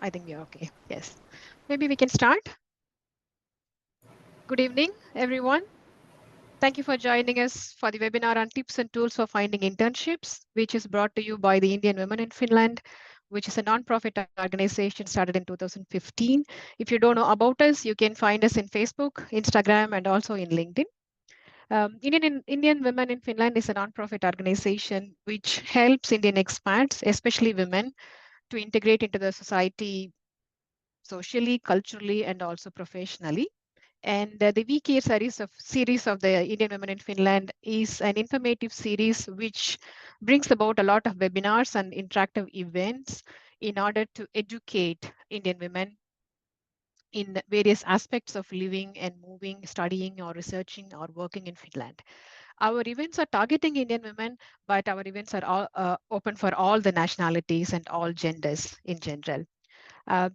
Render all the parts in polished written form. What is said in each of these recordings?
I think we are okay. Yes. Maybe we can start. Good evening, everyone. Thank you for joining us for the webinar on tips and tools for finding internships, which is brought to you by the Indian Women in Finland, which is a non-profit organization started in 2015. If you don't know about us, you can find us in Facebook, Instagram, and also in LinkedIn. Indian Women in Finland is a non-profit organization which helps Indian expats, especially women, to integrate into the society socially, culturally, and also professionally. And the Wecare series of the Indian Women in Finland is an informative series which brings about a lot of webinars and interactive events in order to educate Indian women in various aspects of living and moving, studying or researching or working in Finland. Our events are targeting Indian women, but our events are all open for all the nationalities and all genders in general.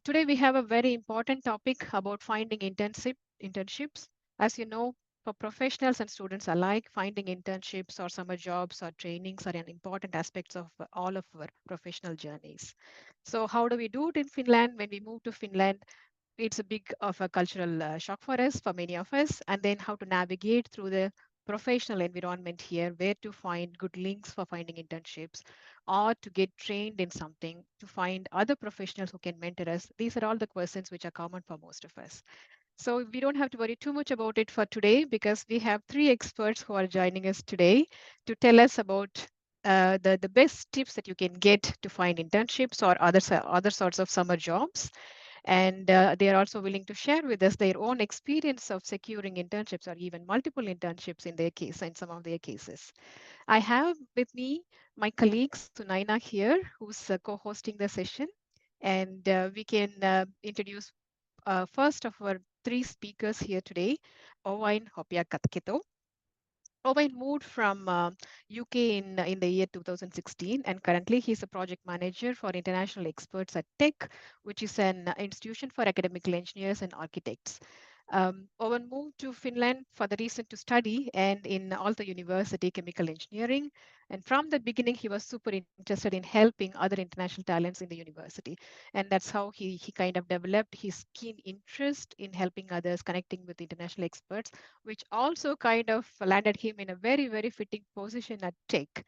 Today we have a very important topic about finding internships. As you know, for professionals and students alike, finding internships or summer jobs or trainings are an important aspects of all of our professional journeys. So how do we do it in Finland? When we move to Finland, it's a big of a cultural shock for us, for many of us, and then how to navigate through the professional environment here, where to find good links for finding internships, or to get trained in something, to find other professionals who can mentor us. These are all the questions which are common for most of us. So we don't have to worry too much about it for today because we have three experts who are joining us today to tell us about the best tips that you can get to find internships or other sorts of summer jobs. And they are also willing to share with us their own experience of securing internships or even multiple internships in their case, in some of their cases. I have with me my colleague Sunaina here, who's co-hosting the session. And we can introduce first of our three speakers here today, Owain Hopiakatkito. Owain moved from UK in the year 2016, and currently he's a project manager for international experts at TEC, which is an institution for academical engineers and architects. Owen moved to Finland for the reason to study and in Aalto University chemical engineering. And from the beginning, he was super interested in helping other international talents in the university. And that's how he kind of developed his keen interest in helping others, connecting with international experts, which also kind of landed him in a very, very fitting position at TEC,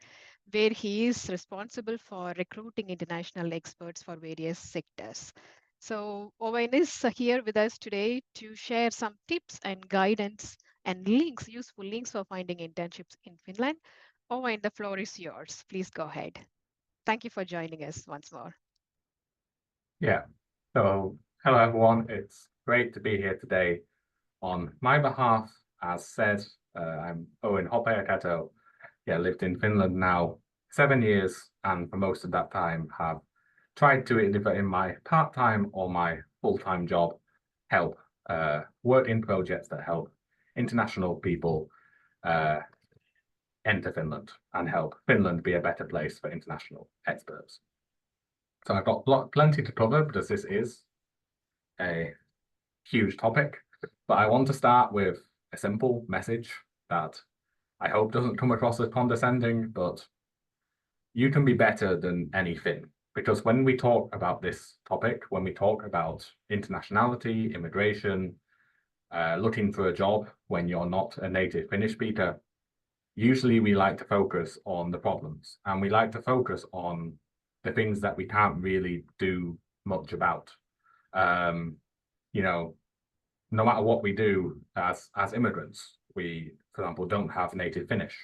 where he is responsible for recruiting international experts for various sectors. So Owen is here with us today to share some tips and guidance and links, useful links for finding internships in Finland. Owen, the floor is yours. Please go ahead. Thank you for joining us once more. Yeah. So, hello everyone. It's great to be here today. On my behalf, as said, I'm Owen Hopeakato. Yeah, lived in Finland now 7 years, and for most of that time have tried to either in my part-time or my full-time job help work in projects that help international people enter Finland and help Finland be a better place for international experts. So I've got plenty to cover because this is a huge topic, but I want to start with a simple message that I hope doesn't come across as condescending, but you can be better than anything. Because when we talk about this topic, when we talk about internationality, immigration, looking for a job when you're not a native Finnish speaker, usually we like to focus on the problems and we like to focus on the things that we can't really do much about. You know, no matter what we do as immigrants, we, for example, don't have native Finnish.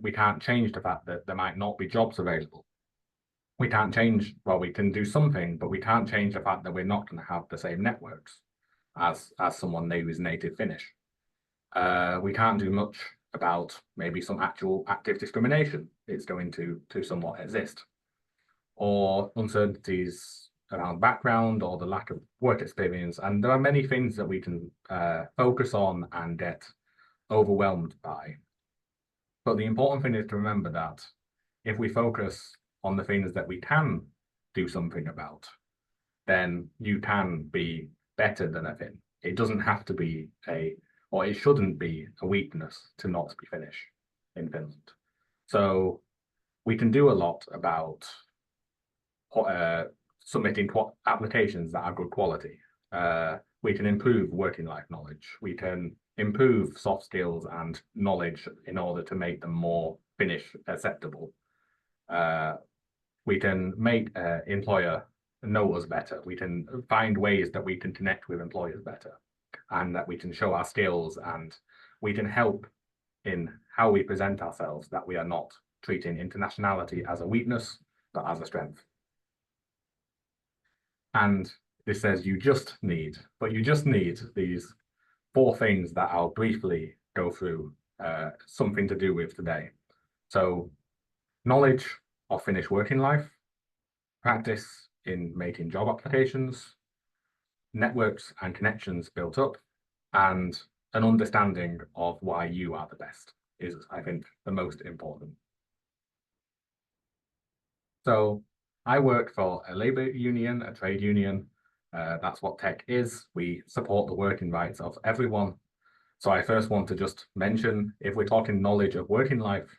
We can't change the fact that there might not be jobs available. We can't change, well, we can do something, but we can't change the fact that we're not going to have the same networks as someone who is native Finnish. We can't do much about maybe some actual active discrimination. It's going to somewhat exist. Or uncertainties around background or the lack of work experience. And there are many things that we can focus on and get overwhelmed by. But the important thing is to remember that if we focus on the things that we can do something about, then you can be better than a Finn. It doesn't have to be or it shouldn't be a weakness to not be Finnish in Finland. So we can do a lot about submitting applications that are good quality. We can improve working life knowledge. We can improve soft skills and knowledge in order to make them more Finnish acceptable. We can make employer know us better. We can find ways that we can connect with employers better, and that we can show our skills, and we can help in how we present ourselves, that we are not treating internationality as a weakness, but as a strength. And this says you just need these 4 things that I'll briefly go through, something to do with today. So knowledge of Finnish working life, practice in making job applications, networks and connections built up, and an understanding of why you are the best is, I think, the most important. So I work for a labour union, a trade union. That's what tech is. We support the working rights of everyone. So I first want to just mention, if we're talking knowledge of working life,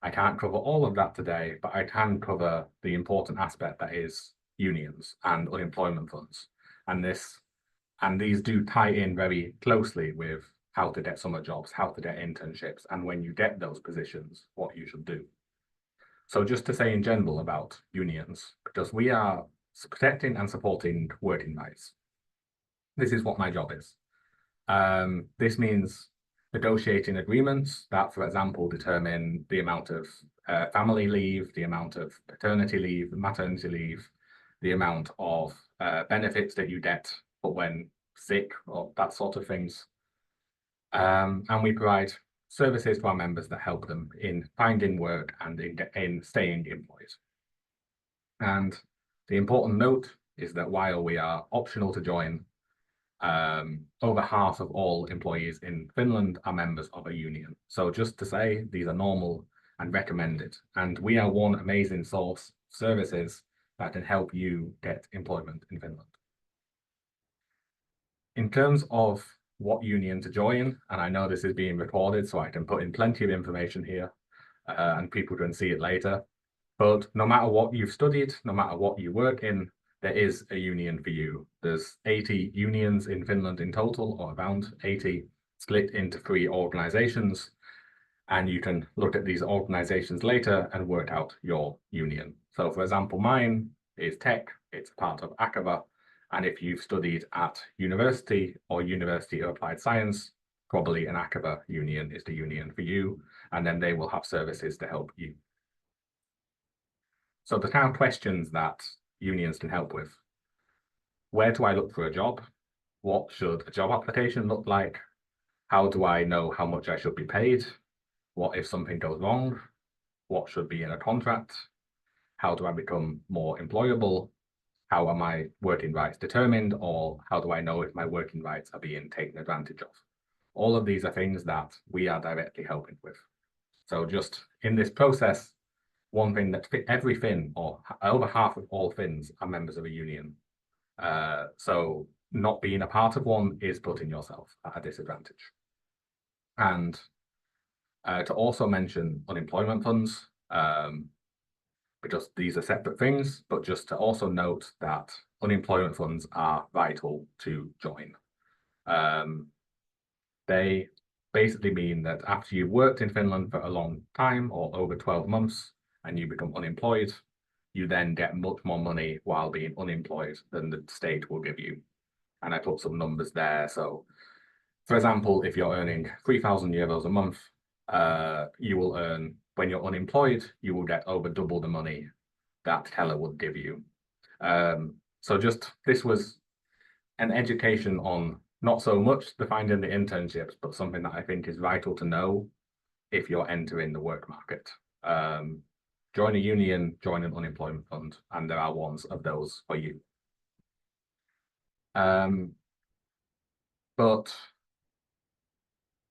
I can't cover all of that today, but I can cover the important aspect that is unions and unemployment funds. And these do tie in very closely with how to get summer jobs, how to get internships, and when you get those positions, what you should do. So just to say in general about unions, because we are protecting and supporting working rights. This is what my job is. This means negotiating agreements that, for example, determine the amount of family leave, the amount of paternity leave, maternity leave, the amount of benefits that you get but when sick, or that sort of things. And we provide services to our members that help them in finding work and in staying employed. And the important note is that while we are optional to join, over half of all employees in Finland are members of a union. So just to say, these are normal and recommended. And we are one amazing source of services that can help you get employment in Finland. In terms of what union to join, and I know this is being recorded, so I can put in plenty of information here, and people can see it later. But no matter what you've studied, no matter what you work in, there is a union for you. There's 80 unions in Finland in total, or around 80, split into 3 organizations. And you can look at these organizations later and work out your union. So for example, mine is tech, it's part of Akava. And if you've studied at university or University of Applied Science, probably an Akava union is the union for you, and then they will have services to help you. So the kind of questions that unions can help with. Where do I look for a job? What should a job application look like? How do I know how much I should be paid? What if something goes wrong? What should be in a contract? How do I become more employable? How are my working rights determined? Or how do I know if my working rights are being taken advantage of? All of these are things that we are directly helping with. So just in this process, one thing that every Finn, or over half of all Finns, are members of a union. So not being a part of one is putting yourself at a disadvantage. And to also mention unemployment funds, because these are separate things, but just to also note that unemployment funds are vital to join. They basically mean that after you've worked in Finland for a long time, or over 12 months, and you become unemployed, you then get much more money while being unemployed than the state will give you. And I put some numbers there. So, for example, if you're earning 3,000 euros a month, you will earn, when you're unemployed, you will get over double the money that Teller would give you. So just, this was an education on not so much the finding the internships, but something that I think is vital to know if you're entering the work market. Join a union, join an unemployment fund, and there are ones of those for you. But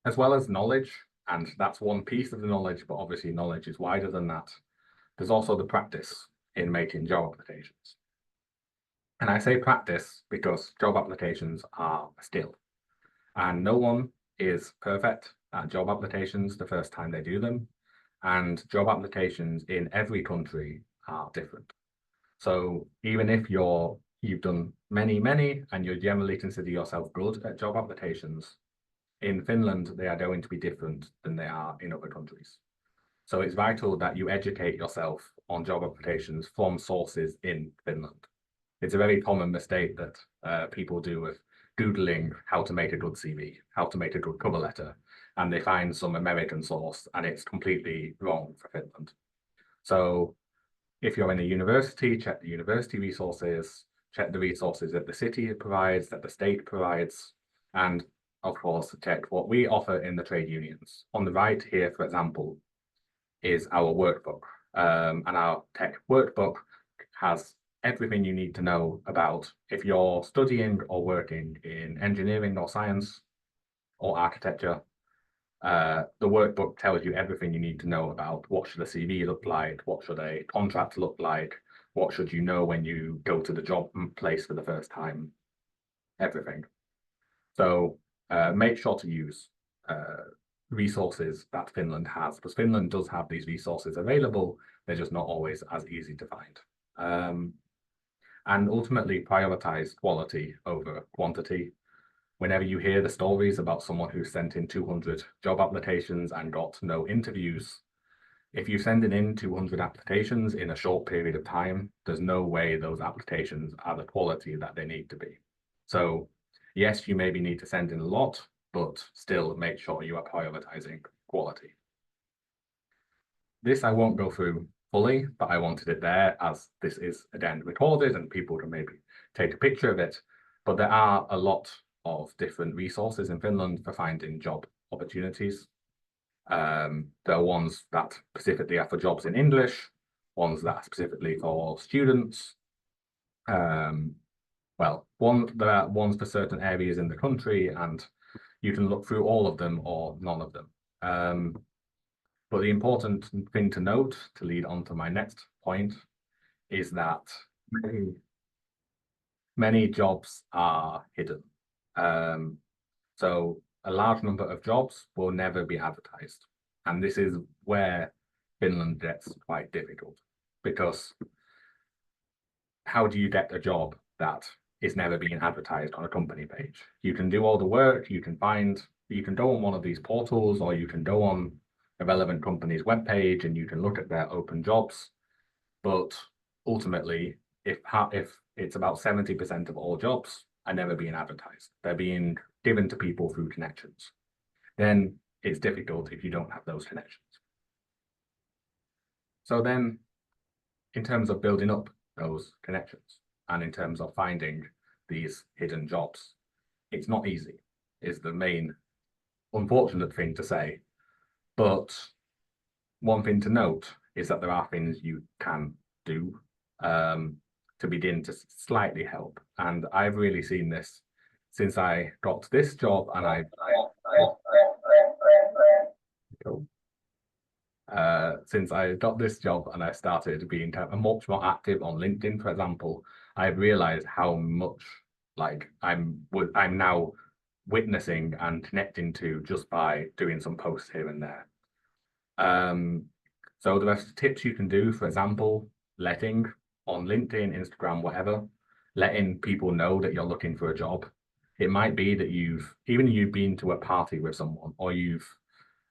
as well as knowledge, and that's one piece of the knowledge, but obviously knowledge is wider than that, there's also the practice in making job applications. And I say practice because job applications are a skill, and no one is perfect at job applications the first time they do them. And job applications in every country are different. So even if you've done many, and you generally consider yourself good at job applications, in Finland, they are going to be different than they are in other countries. So it's vital that you educate yourself on job applications from sources in Finland. It's a very common mistake that people do with Googling how to make a good CV, how to make a good cover letter, and they find some American source and it's completely wrong for Finland. So if you're in a university, check the university resources, check the resources that the city provides, that the state provides, and of course, check what we offer in the trade unions. On the right here, for example, is our workbook. And our tech workbook has everything you need to know about if you're studying or working in engineering or science or architecture. The workbook tells you everything you need to know about what should a CV look like, what should a contract look like, what should you know when you go to the job place for the first time, everything. So make sure to use resources that Finland has, because Finland does have these resources available, they're just not always as easy to find. And ultimately prioritize quality over quantity. Whenever you hear the stories about someone who sent in 200 job applications and got no interviews, if you send in 200 applications in a short period of time, there's no way those applications are the quality that they need to be. So yes, you maybe need to send in a lot, but still make sure you are prioritizing quality. This I won't go through fully, but I wanted it there as this is again recorded and people can maybe take a picture of it. But there are a lot of different resources in Finland for finding job opportunities. There are ones that specifically are for jobs in English, ones that are specifically for students. Well, there are ones for certain areas in the country, and you can look through all of them or none of them. But the important thing to note, to lead on to my next point, is that many jobs are hidden. So a large number of jobs will never be advertised. And this is where Finland gets quite difficult, because how do you get a job that is never being advertised on a company page? You can do all the work, you can go on one of these portals, or you can go on a relevant company's webpage and you can look at their open jobs. But ultimately, if it's about 70% of all jobs are never being advertised, they're being given to people through connections, then it's difficult if you don't have those connections. So then, in terms of building up those connections and in terms of finding these hidden jobs, it's not easy, is the main unfortunate thing to say. But one thing to note is that there are things you can do to begin to slightly help. And I've really seen this since I got this job, and since I got this job and I started being much more active on LinkedIn, for example, I've realized how much like I'm now witnessing and connecting to just by doing some posts here and there. So the rest tips you can do, for example, letting on LinkedIn, Instagram, whatever, letting people know that you're looking for a job. It might be that you've been to a party with someone, or you've,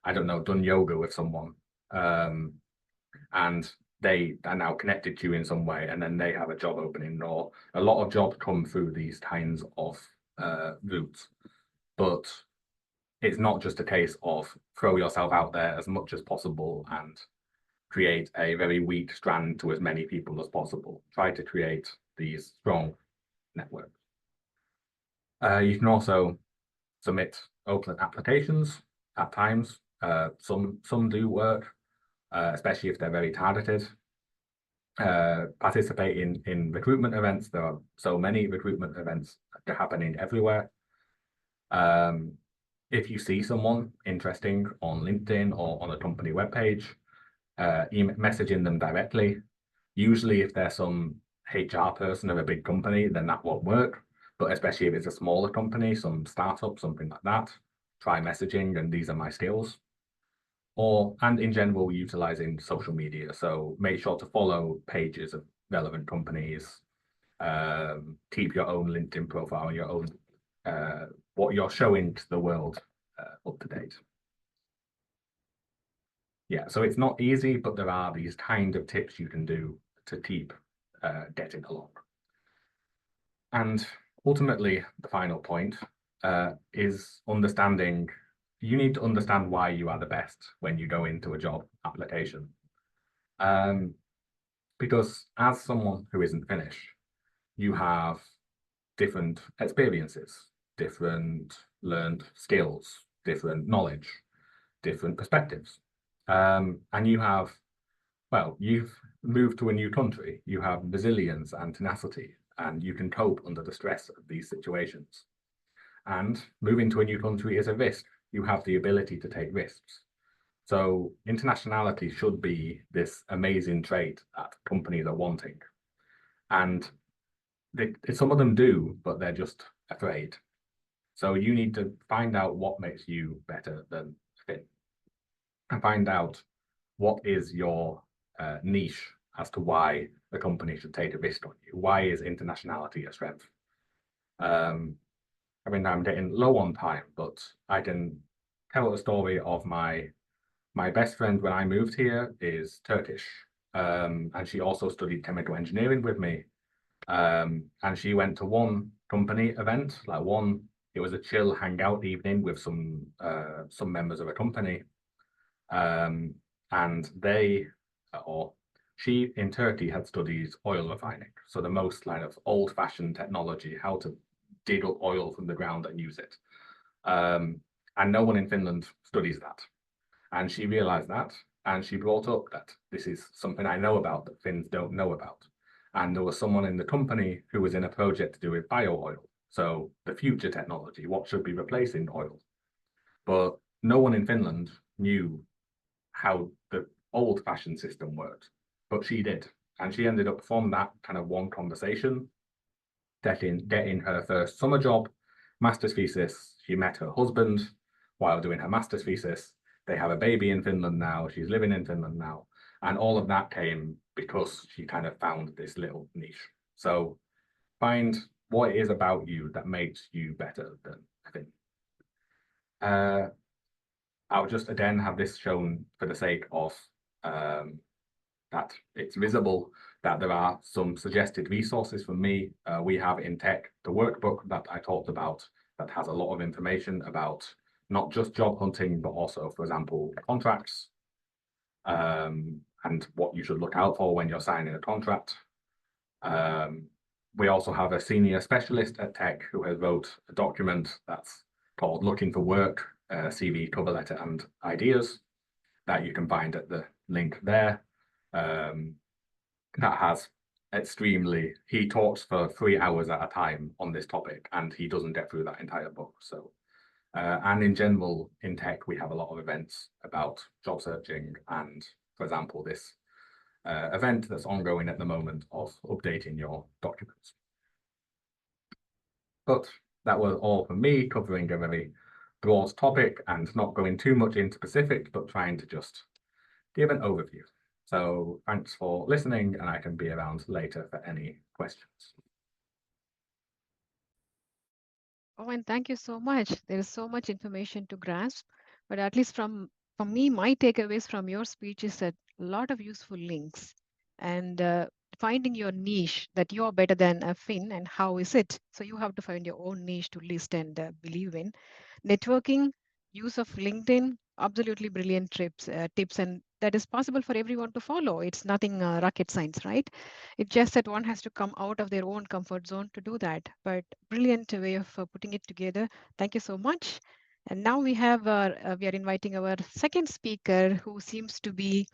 I don't know, done yoga with someone, and they are now connected to you in some way, and then they have a job opening, or a lot of jobs come through these kinds of routes. But it's not just a case of throw yourself out there as much as possible and create a very weak strand to as many people as possible. Try to create these strong networks. You can also submit open applications at times. Some do work, especially if they're very targeted. Participate in recruitment events. There are so many recruitment events happening everywhere. If you see someone interesting on LinkedIn or on a company webpage, messaging them directly. Usually if they're some HR person of a big company, then that won't work. But especially if it's a smaller company, some startup, something like that, try messaging and these are my skills. And in general, utilizing social media. So make sure to follow pages of relevant companies, keep your own LinkedIn profile, your own what you're showing to the world up to date. Yeah, so it's not easy, but there are these kind of tips you can do to keep getting along. And ultimately, the final point is understanding. You need to understand why you are the best when you go into a job application. Because as someone who isn't Finnish, you have different experiences, different learned skills, different knowledge, different perspectives. And you have, well, you've moved to a new country, you have resilience and tenacity, and you can cope under the stress of these situations. And moving to a new country is a risk. You have the ability to take risks. So internationality should be this amazing trait that companies are wanting. And some of them do, but they're just afraid. So you need to find out what makes you better than Finn, and find out what is your niche as to why the company should take a risk on you. Why is internationality a strength? I mean, I'm getting low on time, but I can tell a story of my best friend when I moved here is Turkish, and she also studied chemical engineering with me. And she went to one company event, it was a chill hangout evening with some members of a company. And she in Turkey had studied oil refining. So the most kind of old fashioned technology, how to dig up oil from the ground and use it. And no one in Finland studies that. And she realized that, and she brought up that this is something I know about that Finns don't know about. And there was someone in the company who was in a project to do with bio oil. So the future technology, what should be replacing oil. But no one in Finland knew how the old fashioned system worked, but she did. And she ended up from that kind of one conversation, getting her first summer job, master's thesis. She met her husband while doing her master's thesis. They have a baby in Finland now. She's living in Finland now. And all of that came because she kind of found this little niche. So find what it is about you that makes you better than Finn. I'll just again have this shown for the sake of that it's visible that there are some suggested resources from me. We have in tech the workbook that I talked about that has a lot of information about not just job hunting, but also, for example, contracts, and what you should look out for when you're signing a contract. We also have a senior specialist at Tech who has wrote a document that's called Looking for Work, CV, cover letter, and ideas that you can find at the link there. That has he talks for 3 hours at a time on this topic, and he doesn't get through that entire book. So, and in general, in tech, we have a lot of events about job searching, and for example, this event that's ongoing at the moment of updating your documents. But that was all from me, covering a very broad topic and not going too much into specifics, but trying to just give an overview. So thanks for listening, and I can be around later for any questions. Oh, and thank you so much. There is so much information to grasp, but at least from me, my takeaways from your speech is that a lot of useful links and finding your niche that you're better than a Finn, and how is it? So you have to find your own niche to list and believe in. Networking, use of LinkedIn, absolutely brilliant tips, and that is possible for everyone to follow. It's nothing rocket science, right? It's just that one has to come out of their own comfort zone to do that. But brilliant way of putting it together. Thank you so much. And now we are inviting our second speaker, who seems to be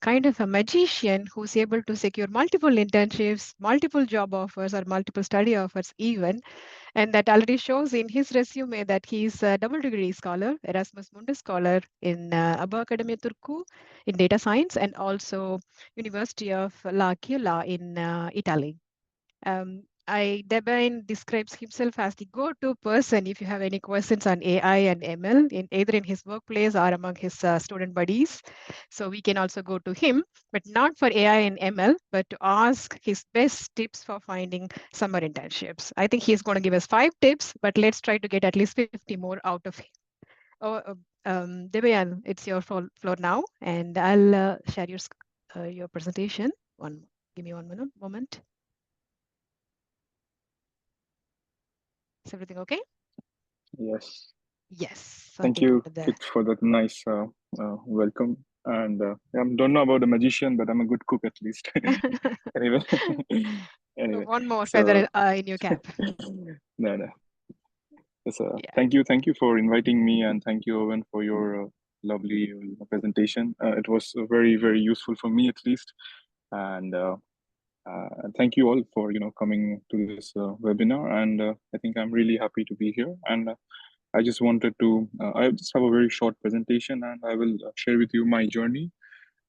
kind of a magician who's able to secure multiple internships, multiple job offers, or multiple study offers even. And that already shows in his resume that he's a double degree scholar, Erasmus Mundus scholar in Abba Academia Turku in data science, and also University of L'Aquila in Italy. Devine describes himself as the go-to person if you have any questions on AI and ML, either in his workplace or among his student buddies. So we can also go to him, but not for AI and ML, but to ask his best tips for finding summer internships. I think he's going to give us 5 tips, but let's try to get at least 50 more out of him. Oh, Debayan, it's your floor now, and I'll share your presentation. Give me one moment. Is everything okay? Yes. Yes, Thank something you, happened there. Kit, for that nice welcome. And I don't know about the magician, but I'm a good cook at least. Anyway, anyway. One more So, feather in your cap. no, no. Yes, Yeah. thank you for inviting me, and thank you, Owen, for your lovely presentation. It was very, very useful for me at least. And thank you all for coming to this webinar. And I think I'm really happy to be here. And I just wanted to, I just have a very short presentation, and I will share with you my journey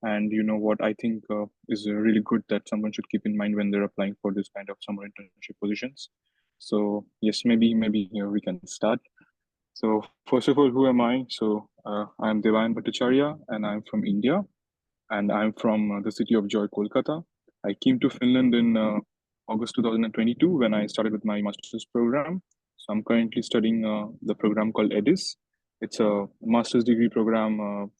and what I think is really good that someone should keep in mind when they're applying for this kind of summer internship positions. So yes, maybe here we can start. So first of all, who am I? So I'm Devayan Bhattacharya, and I'm from India, and I'm from the city of Joy, Kolkata. I came to Finland in August 2022 when I started with my master's program. So I'm currently studying the program called EDIS. It's a master's degree program,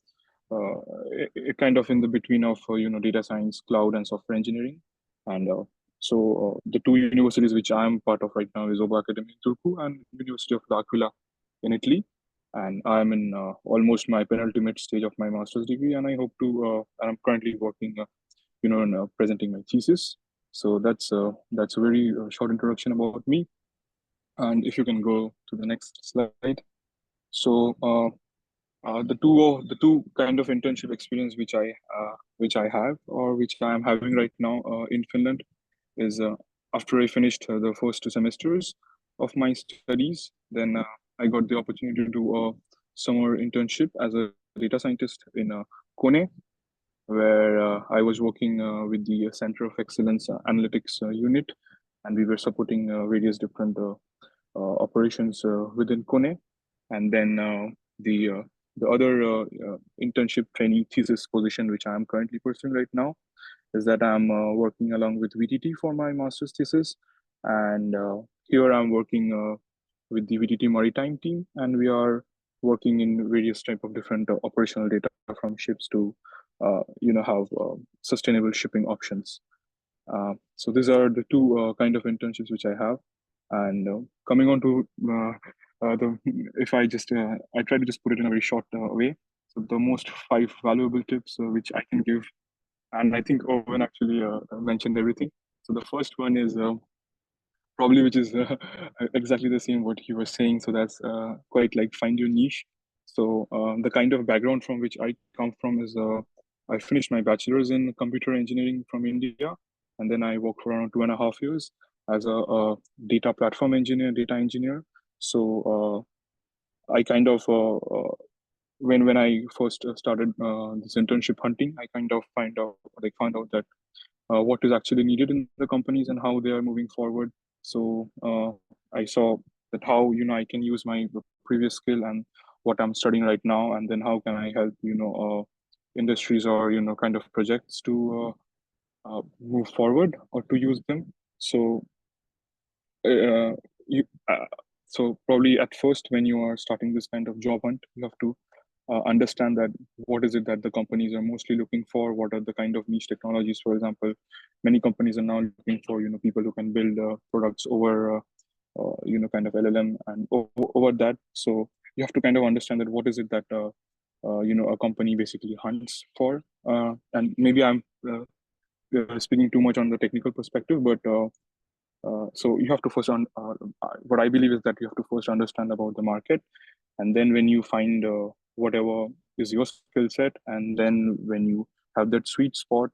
kind of in the between of data science, cloud, and software engineering. And the two universities which I'm part of right now is Oba Academy in Turku and University of L'Aquila in Italy. And I'm in almost my penultimate stage of my master's degree, and I hope to. I'm currently working, on presenting my thesis. So that's a very short introduction about me. And if you can go to the next slide. So the two kind of internship experience which I have or which I am having right now in Finland is after I finished the first 2 semesters of my studies, then I got the opportunity to do a summer internship as a data scientist in Kone, where I was working with the Center of Excellence Analytics unit, and we were supporting various different operations within Kone. And then the other internship training thesis position, which I am currently pursuing right now, is that I'm working along with VTT for my master's thesis. And here I'm working with the VTT Maritime team, and we are working in various type of different operational data from ships to, have sustainable shipping options. So these are the two kind of internships which I have. And coming on to if I try to just put it in a very short way. So the most 5 valuable tips which I can give, and I think Owen actually mentioned everything. So the first one is probably which is exactly the same what he was saying. So that's quite like find your niche. So the kind of background from which I come from is I finished my bachelor's in computer engineering from India, and then I worked for around 2.5 years as a data platform engineer, data engineer. So I kind of when I first started this internship hunting, I kind of found out that what is actually needed in the companies and how they are moving forward. So I saw that how I can use my previous skill and what I'm studying right now, and then how can I help industries or kind of projects to move forward or to use them. So uh, you so probably at first when you are starting this kind of job hunt, you have to understand that what is it that the companies are mostly looking for, what are the kind of niche technologies. For example, many companies are now looking for people who can build products over kind of LLM and over that. So you have to kind of understand that what is it that a company basically hunts for. And maybe I'm speaking too much on the technical perspective, but so you have to first what I believe is that you have to first understand about the market, and then when you find whatever is your skill set, and then when you have that sweet spot,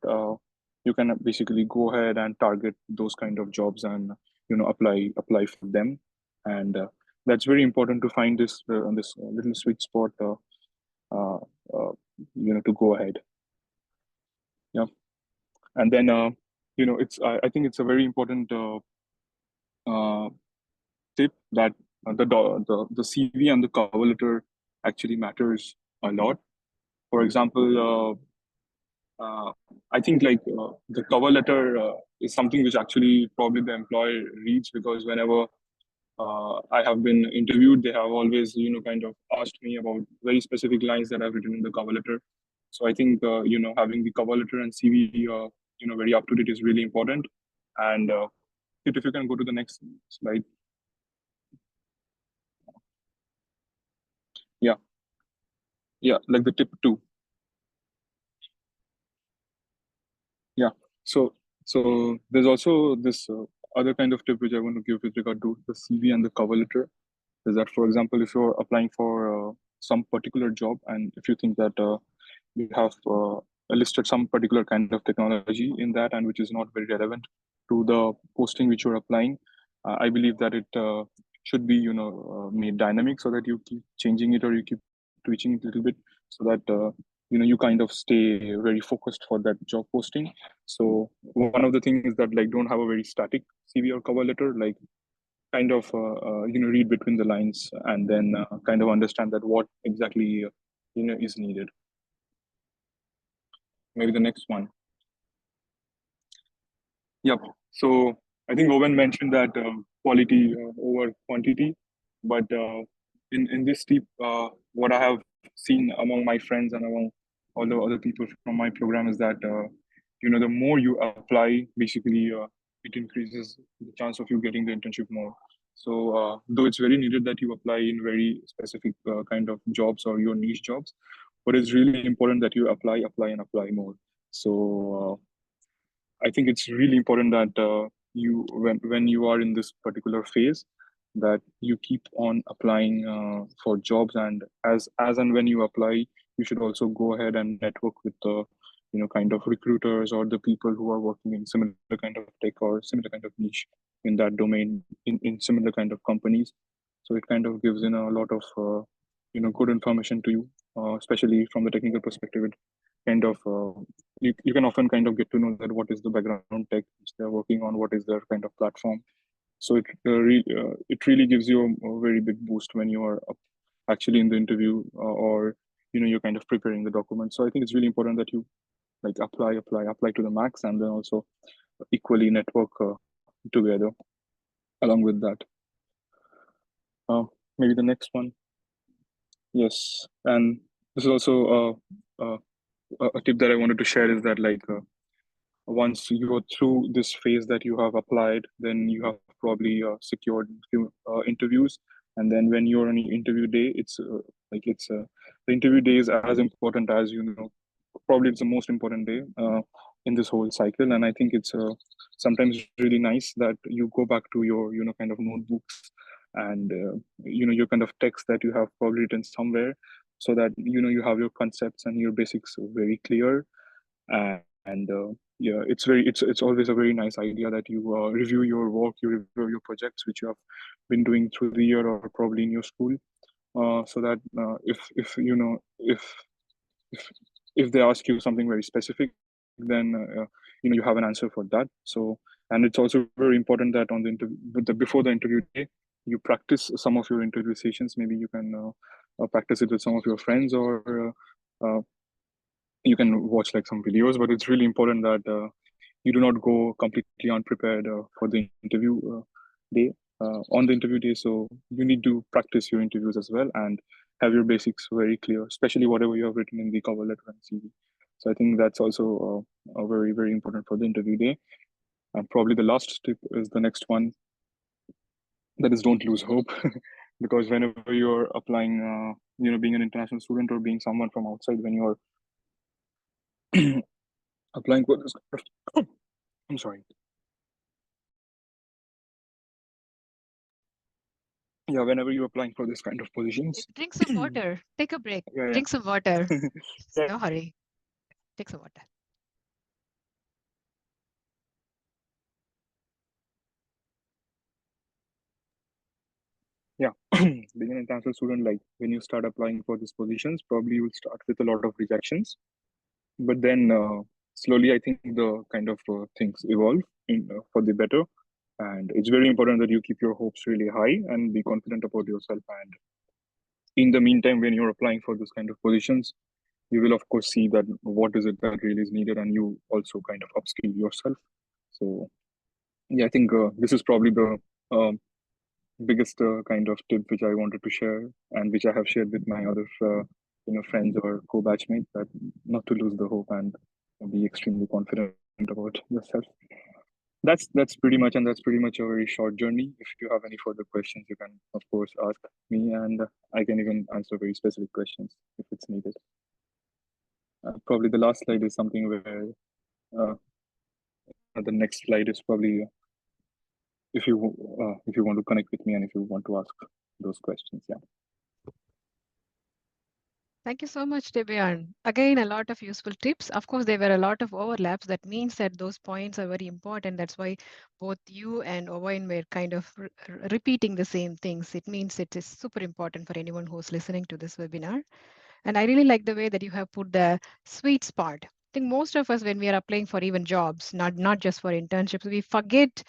you can basically go ahead and target those kind of jobs and apply for them. And that's very important to find this little sweet spot uh, to go ahead. Yeah. And then I think it's a very important tip that the CV and the cover letter actually matters a lot. For example, I think like the cover letter is something which actually probably the employer reads, because whenever I have been interviewed, they have always kind of asked me about very specific lines that I've written in the cover letter. So I think having the cover letter and CV very up to date is really important. And if you can go to the next slide. Yeah, like the tip 2. Yeah. So there's also this other kind of tip which I want to give with regard to the CV and the cover letter, is that, for example, if you're applying for some particular job, and if you think that you have listed some particular kind of technology in that, and which is not very relevant to the posting which you're applying, I believe that it should be made dynamic, so that you keep changing it or you keep tweaking it a little bit, so that you kind of stay very focused for that job posting. So one of the things is that, like, don't have a very static CV or cover letter. Like, kind of read between the lines, and then kind of understand that what exactly is needed. Maybe the next one. Yep. So I think Owen mentioned that quality over quantity, but in this tip, what I have seen among my friends and among all the other people from my program is that the more you apply, basically, it increases the chance of you getting the internship more. So though it's very needed that you apply in very specific kind of jobs or your niche jobs, but it's really important that you apply, and apply more. So I think it's really important that you, when you are in this particular phase, that you keep on applying for jobs, and as and when you apply, you should also go ahead and network with the kind of recruiters or the people who are working in similar kind of tech or similar kind of niche in that domain, in similar kind of companies. So it kind of gives in a lot of good information to you, especially from the technical perspective. It kind of you can often kind of get to know that what is the background tech which they're working on, what is their kind of platform. So it really gives you a very big boost when you are actually in the interview, or you're kind of preparing the document. So I think it's really important that you like apply to the max, and then also equally network together along with that. Maybe the next one. Yes, and this is also a tip that I wanted to share, is that, like, once you go through this phase that you have applied, then you have probably secured a few interviews, and then when you're on the interview day, it's the interview day is as important as probably it's the most important day in this whole cycle. And I think it's sometimes really nice that you go back to your kind of notebooks, and your kind of text that you have probably written somewhere, so that you have your concepts and your basics very clear. And yeah, it's always a very nice idea that you review your work, you review your projects which you have been doing through the year or probably in your school, so that if if they ask you something very specific, then you have an answer for that. So, and it's also very important that on the interview, before the interview day, you practice some of your interview sessions. Maybe you can practice it with some of your friends, or you can watch like some videos. But it's really important that you do not go completely unprepared for the interview day on the interview day. So you need to practice your interviews as well, and have your basics very clear, especially whatever you have written in the cover letter and CV. So I think that's also very, very important for the interview day. And probably the last tip is the next one, that is, don't lose hope. Because whenever you're applying, being an international student or being someone from outside, when you're applying for this, I'm sorry. Yeah, whenever you're applying for this kind of positions. Drink some water. Take a break. Yeah. Drink some water. Yeah. No hurry. Take some water. Yeah, being an international student, like when you start applying for these positions, probably you will start with a lot of rejections. But then slowly, I think the kind of things evolve for the better. And it's very important that you keep your hopes really high and be confident about yourself. And in the meantime, when you're applying for this kind of positions, you will of course see that what is it that really is needed, and you also kind of upskill yourself. So yeah, I think this is probably the biggest kind of tip which I wanted to share, and which I have shared with my other friends or co-batchmates, that not to lose the hope and be extremely confident about yourself. That's pretty much, and that's pretty much a very short journey. If you have any further questions, you can of course ask me, and I can even answer very specific questions if it's needed. Probably the last slide is something where the next slide is probably if you want to connect with me and if you want to ask those questions. Yeah. Thank you so much, Debian. Again, a lot of useful tips. Of course, there were a lot of overlaps. That means that those points are very important. That's why both you and Owain were kind of repeating the same things. It means it is super important for anyone who's listening to this webinar. And I really like the way that you have put the sweet spot. I think most of us, when we are applying for even jobs, not just for internships, we forget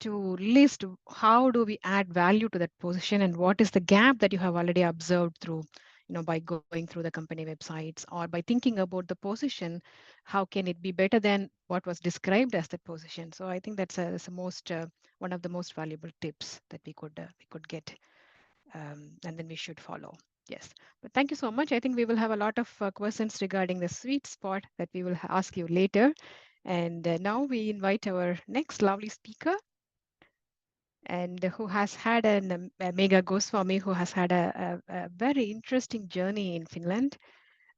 to list how do we add value to that position and what is the gap that you have already observed through, by going through the company websites or by thinking about the position, how can it be better than what was described as the position. So I think that's a most one of the most valuable tips that we could get, and then we should follow. Yes, but thank you so much. I think we will have a lot of questions regarding the sweet spot that we will ask you later. And now we invite our next lovely speaker, and who has had Megha Goswami, who has had a very interesting journey in Finland.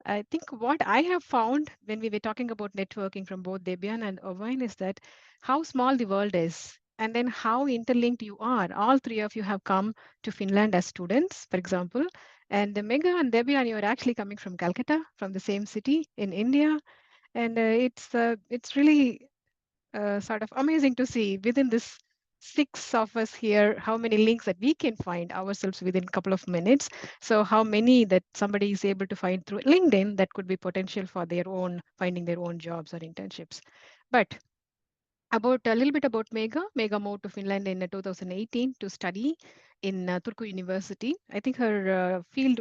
I think what I have found when we were talking about networking from both Debian and Owain is that how small the world is, and then how interlinked you are. All three of you have come to Finland as students, for example, and Megha and Debian, you are actually coming from Calcutta, from the same city in India, and it's really sort of amazing to see within this six of us here how many links that we can find ourselves within a couple of minutes. So how many that somebody is able to find through LinkedIn that could be potential for their own finding their own jobs or internships. But about a little bit about Megha. Megha moved to Finland in 2018 to study in Turku University. I think her field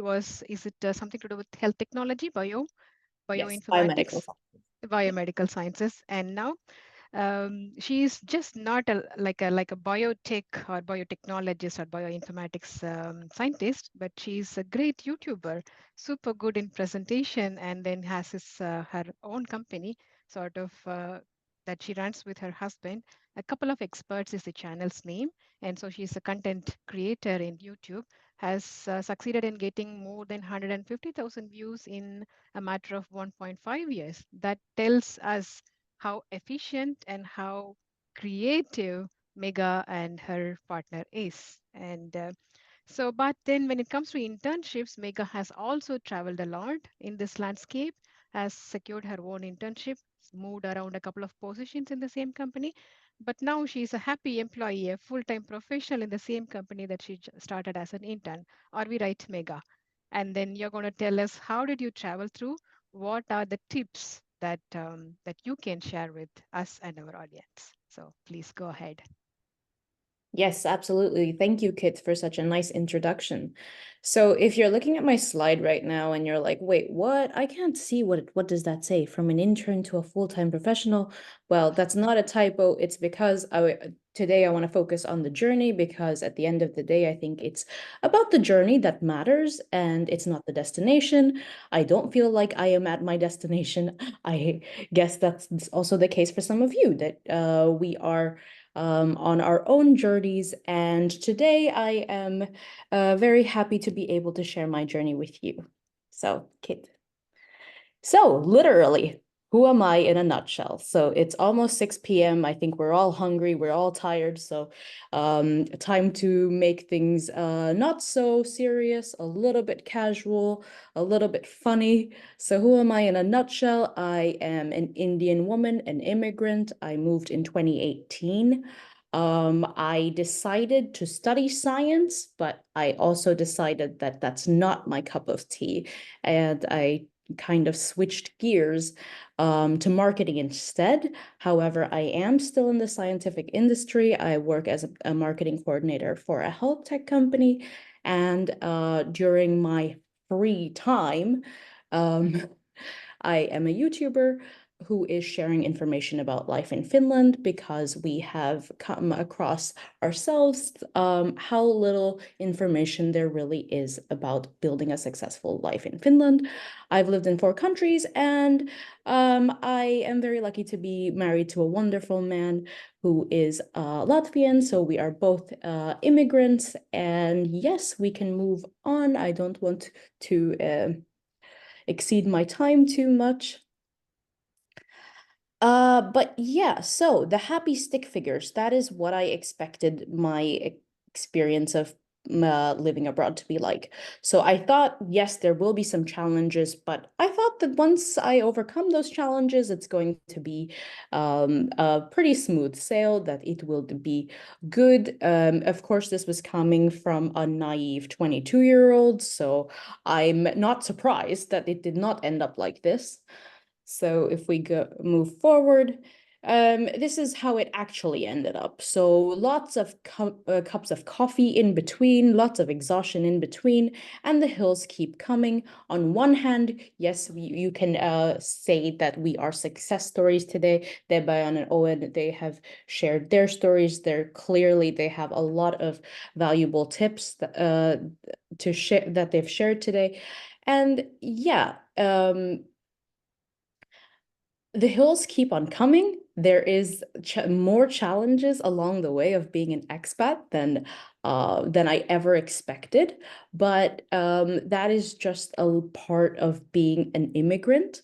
is it something to do with health technology, Yes, biomedical bioinformatics, biomedical sciences, and now she's just not like a biotech or biotechnologist or bioinformatics scientist, but she's a great YouTuber, super good in presentation, and then has her own company, sort of that she runs with her husband. A couple of experts is the channel's name, and so she's a content creator in YouTube. Has succeeded in getting more than 150,000 views in a matter of 1.5 years. That tells us how efficient and how creative Megha and her partner is. And but then when it comes to internships, Megha has also traveled a lot in this landscape, has secured her own internship, moved around a couple of positions in the same company. But now she's a happy employee, a full-time professional in the same company that she started as an intern. Are we right, Megha? And then you're going to tell us, how did you travel through? What are the tips that you can share with us and our audience? So please go ahead. Yes, absolutely. Thank you, Kit, for such a nice introduction. So if you're looking at my slide right now and you're like, wait, what? I can't see what does that say? From an intern to a full-time professional? Well, that's not a typo. It's because today I want to focus on the journey, because at the end of the day, I think it's about the journey that matters and it's not the destination. I don't feel like I am at my destination. I guess that's also the case for some of you, that we are on our own journeys. And today I am very happy to be able to share my journey with you. So, Kit. So, literally, who am I in a nutshell? So it's almost 6 p.m. I think we're all hungry, we're all tired. So time to make things not so serious, a little bit casual, a little bit funny. So who am I in a nutshell? I am an Indian woman, an immigrant. I moved in 2018. I decided to study science, but I also decided that that's not my cup of tea. And I kind of switched gears to marketing instead. However, I am still in the scientific industry. I work as a marketing coordinator for a health tech company. And during my free time, I am a YouTuber who is sharing information about life in Finland, because we have come across ourselves how little information there really is about building a successful life in Finland. I've lived in 4 countries, and I am very lucky to be married to a wonderful man who is Latvian. So we are both immigrants, and yes, we can move on. I don't want to exceed my time too much. But yeah, so the happy stick figures, that is what I expected my experience of living abroad to be like. So I thought, yes, there will be some challenges, but I thought that once I overcome those challenges, it's going to be a pretty smooth sail, that it will be good. Of course, this was coming from a naive 22-year-old, so I'm not surprised that it did not end up like this. So if we move forward, this is how it actually ended up. So lots of cups of coffee in between, lots of exhaustion in between, and the hills keep coming. On one hand, yes, you can say that we are success stories today. Debayan and Owen, they have shared their stories. They have a lot of valuable tips to share that they've shared today. And yeah, the hills keep on coming. There is more challenges along the way of being an expat than I ever expected, but that is just a part of being an immigrant.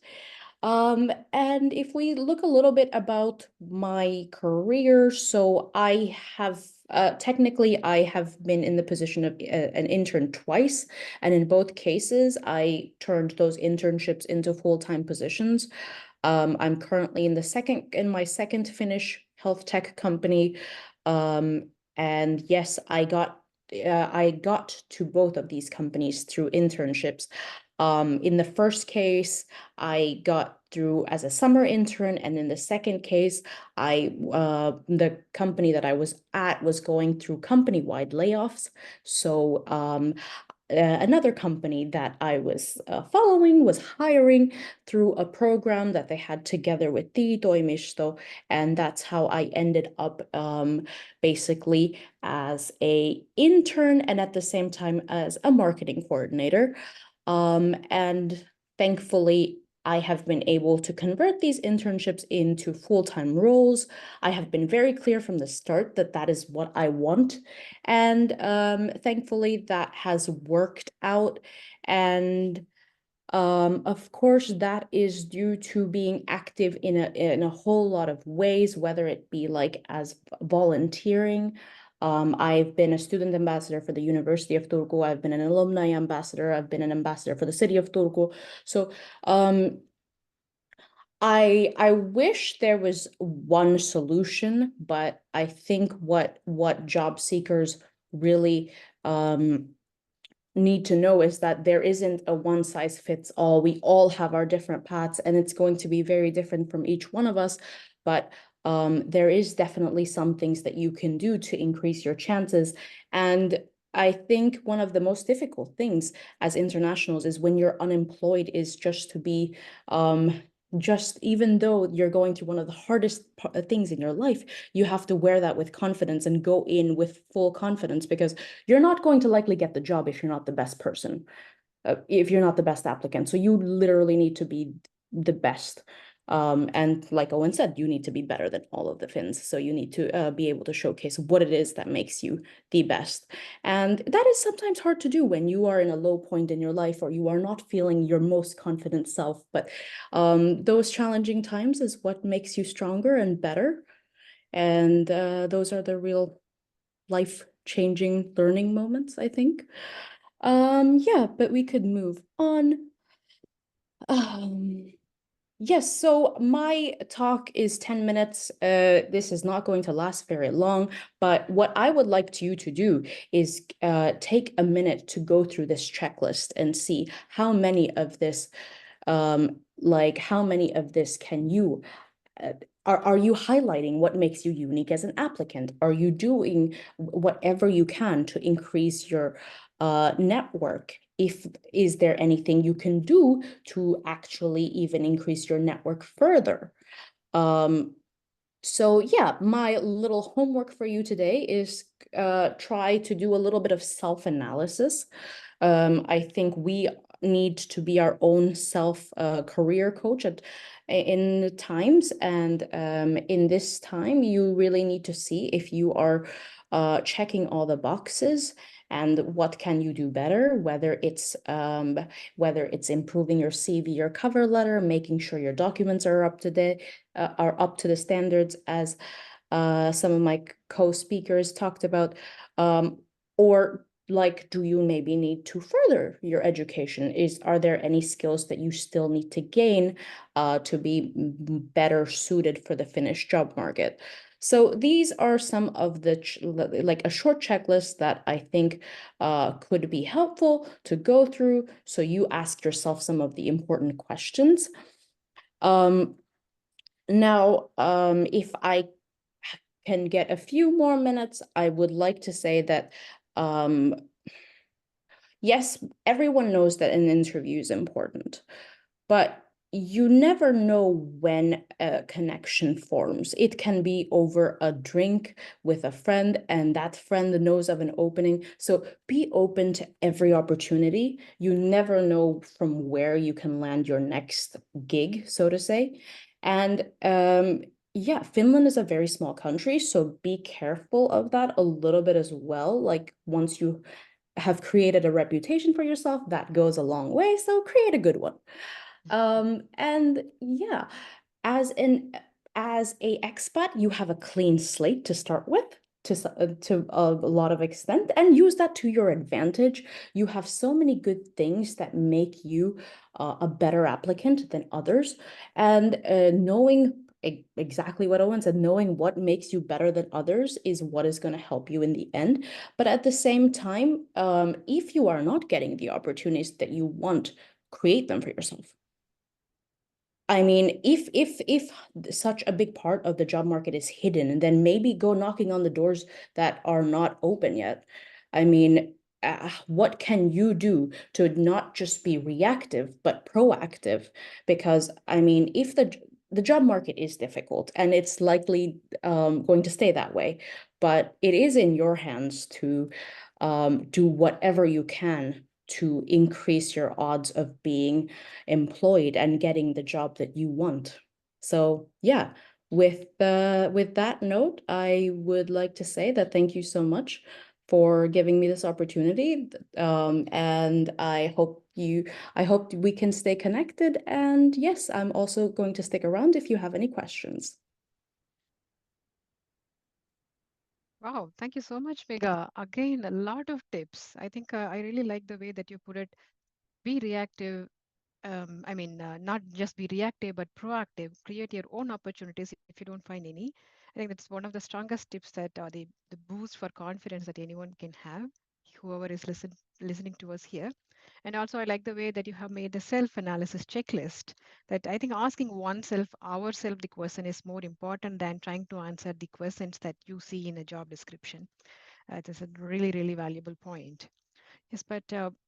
And if we look a little bit about my career, so I have technically I have been in the position of an intern twice, and in both cases I turned those internships into full-time positions. I'm currently in my second Finnish health tech company. And yes, I got to both of these companies through internships. In the first case, I got through as a summer intern, and in the second case, the company that I was at was going through company-wide layoffs. So another company that I was following was hiring through a program that they had together with Toimisto, and that's how I ended up basically as a intern and at the same time as a marketing coordinator. And thankfully, I have been able to convert these internships into full-time roles. I have been very clear from the start that that is what I want. And thankfully, that has worked out. And of course, that is due to being active in a whole lot of ways, whether it be like as volunteering. I've been a student ambassador for the University of Turku. I've been an alumni ambassador. I've been an ambassador for the city of Turku. So I wish there was one solution, but I think what job seekers really need to know is that there isn't a one size fits all. We all have our different paths, and it's going to be very different from each one of us. But there is definitely some things that you can do to increase your chances. And I think one of the most difficult things as internationals is when you're unemployed is just to be just even though you're going through one of the hardest things in your life, you have to wear that with confidence and go in with full confidence, because you're not going to likely get the job if you're not the best person, if you're not the best applicant. So you literally need to be the best. And like Owen said, you need to be better than all of the Finns. So you need to be able to showcase what it is that makes you the best. And that is sometimes hard to do when you are in a low point in your life or you are not feeling your most confident self. But those challenging times is what makes you stronger and better. And those are the real life-changing learning moments, I think. Yeah, but we could move on. Yes, so my talk is 10 minutes. This is not going to last very long, but what I would like you to do is take a minute to go through this checklist and see how many of this like how many of this can you are you highlighting what makes you unique as an applicant? Are you doing whatever you can to increase your network? Is there anything you can do to actually even increase your network further? So yeah, my little homework for you today is try to do a little bit of self-analysis. I think we need to be our own self career coach in times, and in this time you really need to see if you are checking all the boxes and what can you do better, whether it's improving your CV, your cover letter, making sure your documents are up to date, are up to the standards as some of my co-speakers talked about, or like, do you maybe need to further your education? Are there any skills that you still need to gain to be better suited for the Finnish job market? So these are some of the like a short checklist that I think could be helpful to go through. So you ask yourself some of the important questions. Now, if I can get a few more minutes, I would like to say that yes, everyone knows that an interview is important, but you never know when a connection forms. It can be over a drink with a friend, and that friend knows of an opening. So be open to every opportunity. You never know from where you can land your next gig, so to say. And yeah, Finland is a very small country, so be careful of that a little bit as well. Like once you have created a reputation for yourself, that goes a long way. So create a good one. And yeah, as a expat, you have a clean slate to start with to a lot of extent, and use that to your advantage. You have so many good things that make you a better applicant than others, and knowing exactly what Owen said, knowing what makes you better than others is what is going to help you in the end. But at the same time, if you are not getting the opportunities that you want, create them for yourself. I mean, if such a big part of the job market is hidden, then maybe go knocking on the doors that are not open yet. I mean, what can you do to not just be reactive, but proactive? Because I mean, if the job market is difficult, and it's likely going to stay that way, but it is in your hands to do whatever you can to increase your odds of being employed and getting the job that you want. So yeah, with that note, I would like to say that thank you so much for giving me this opportunity. And I hope we can stay connected. And yes, I'm also going to stick around if you have any questions. Wow, thank you so much, Mega. Again, a lot of tips. I think I really like the way that you put it. Be reactive. Not just be reactive, but proactive. Create your own opportunities if you don't find any. I think that's one of the strongest tips that the boost for confidence that anyone can have, whoever is listening to us here. And also, I like the way that you have made the self-analysis checklist. That I think asking oneself, ourselves, the question is more important than trying to answer the questions that you see in a job description. That's a really, really valuable point. Yes, but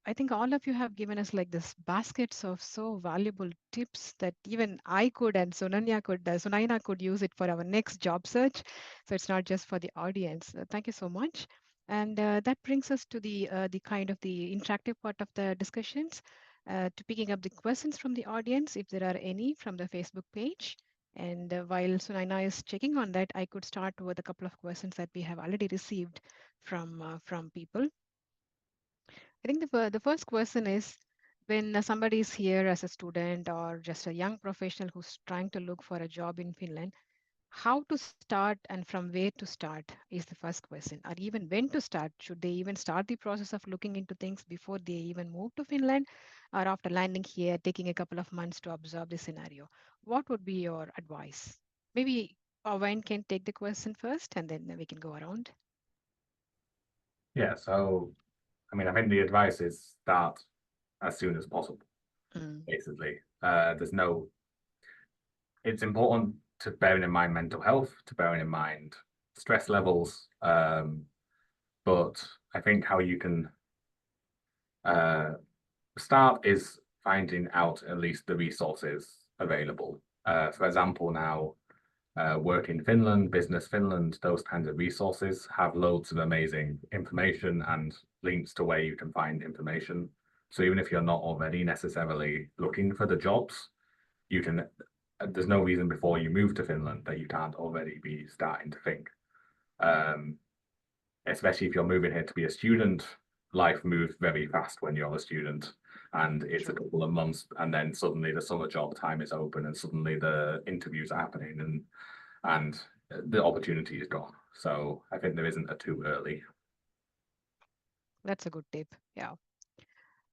I think all of you have given us like this baskets of so valuable tips that even I could and Sunaina could use it for our next job search. So it's not just for the audience. Thank you so much. And that brings us to the kind of the interactive part of the discussions, to picking up the questions from the audience, if there are any from the Facebook page. And while Sunaina is checking on that, I could start with a couple of questions that we have already received from people. I think the first question is, when somebody is here as a student or just a young professional who's trying to look for a job in Finland, how to start and from where to start is the first question. Or even when to start. Should they even start the process of looking into things before they even move to Finland, or after landing here, taking a couple of months to observe the scenario? What would be your advice? Maybe Owen can take the question first, and then we can go around. Yeah, so I mean, I think the advice is start as soon as possible. basically. It's important to bearing in mind mental health, to bearing in mind stress levels, but I think how you can start is finding out at least the resources available. For example, now Work in Finland, Business Finland, those kinds of resources have loads of amazing information and links to where you can find information. So even if you're not already necessarily looking for the jobs, you can, there's no reason before you move to Finland that you can't already be starting to think. Especially if you're moving here to be a student, life moves very fast when you're a student, and it's a couple of months, and then suddenly the summer job time is open, and suddenly the interviews are happening, and the opportunity is gone. So I think there isn't a too early. That's a good tip. Yeah.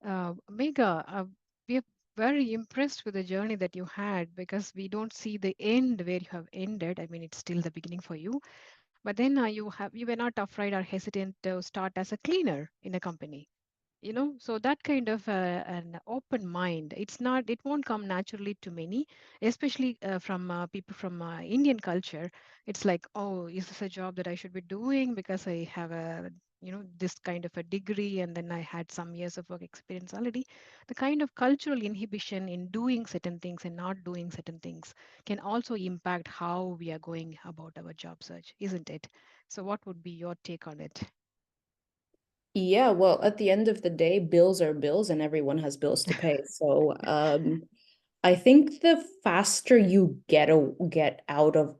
Megha, we are very impressed with the journey that you had, because we don't see the end where you have ended. I mean, it's still the beginning for you. But then you were not afraid or hesitant to start as a cleaner in a company. So that kind of an open mind, it won't come naturally to many, especially from people from Indian culture. It's like, oh, is this a job that I should be doing because I have this kind of a degree, and then I had some years of work experience already. The kind of cultural inhibition in doing certain things and not doing certain things can also impact how we are going about our job search, isn't it? So what would be your take on it? Yeah, well, at the end of the day, bills are bills and everyone has bills to pay. So I think the faster you get out of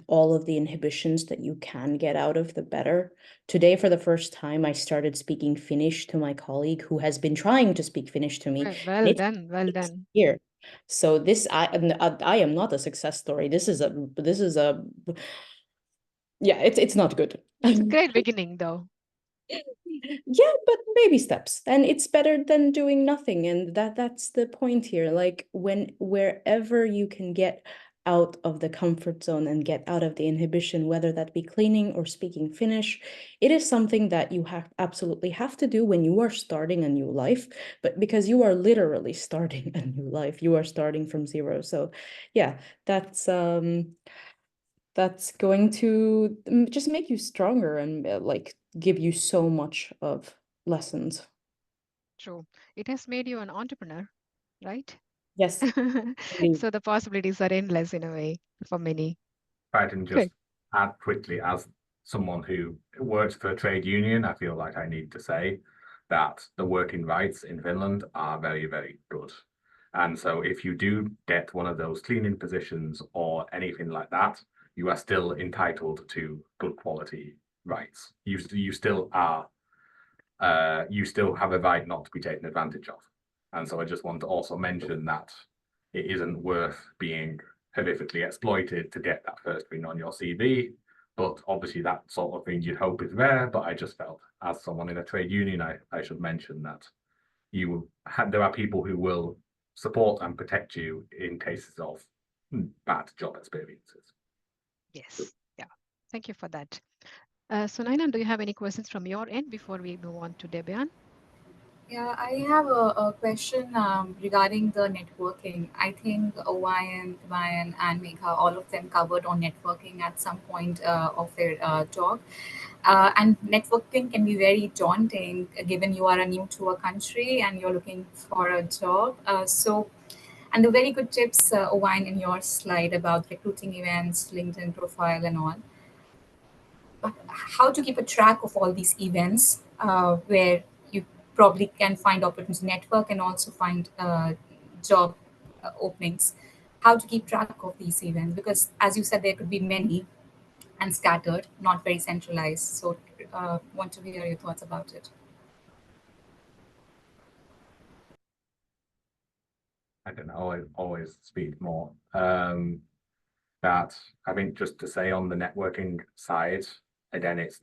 all of the inhibitions that you can get out of, the better. Today, for the first time, I started speaking Finnish to my colleague who has been trying to speak Finnish to me. Well done, well done. Here. So this I am not a success story. This is a yeah, it's not good. It's a great beginning, though. Yeah, but baby steps, and it's better than doing nothing, and that's the point here. Like, wherever you can get out of the comfort zone and get out of the inhibition, whether that be cleaning or speaking Finnish, it is something that you absolutely have to do when you are starting a new life, but because you are literally starting a new life, you are starting from zero. So yeah, that's going to just make you stronger and like give you so much of lessons. True. It has made you an entrepreneur, right? Yes. Indeed. So the possibilities are endless in a way for many. If I can just Great. add quickly, as someone who works for a trade union, I feel like I need to say that the working rights in Finland are very, very good. And so if you do get one of those cleaning positions or anything like that, you are still entitled to good quality rights. You still are, you still have a right not to be taken advantage of. And so I just want to also mention that it isn't worth being horrifically exploited to get that first thing on your CV. But obviously that sort of thing you'd hope is rare, but I just felt as someone in a trade union, I should mention that there are people who will support and protect you in cases of bad job experiences. Yes. Yeah. Thank you for that. So Naina, do you have any questions from your end before we move on to Debian? Yeah, I have a question regarding the networking. I think Ryan, and Megha, all of them covered on networking at some point of their talk. And networking can be very daunting given you are new to a country and you're looking for a job. And the very good tips, Ryan, in your slide about recruiting events, LinkedIn profile, and all. But how to keep a track of all these events where you probably can find opportunities network and also find job openings, how to keep track of these events, because as you said there could be many and scattered, not very centralized. So want to hear your thoughts about it. I can always speak more. That I think just to say on the networking side, again, it's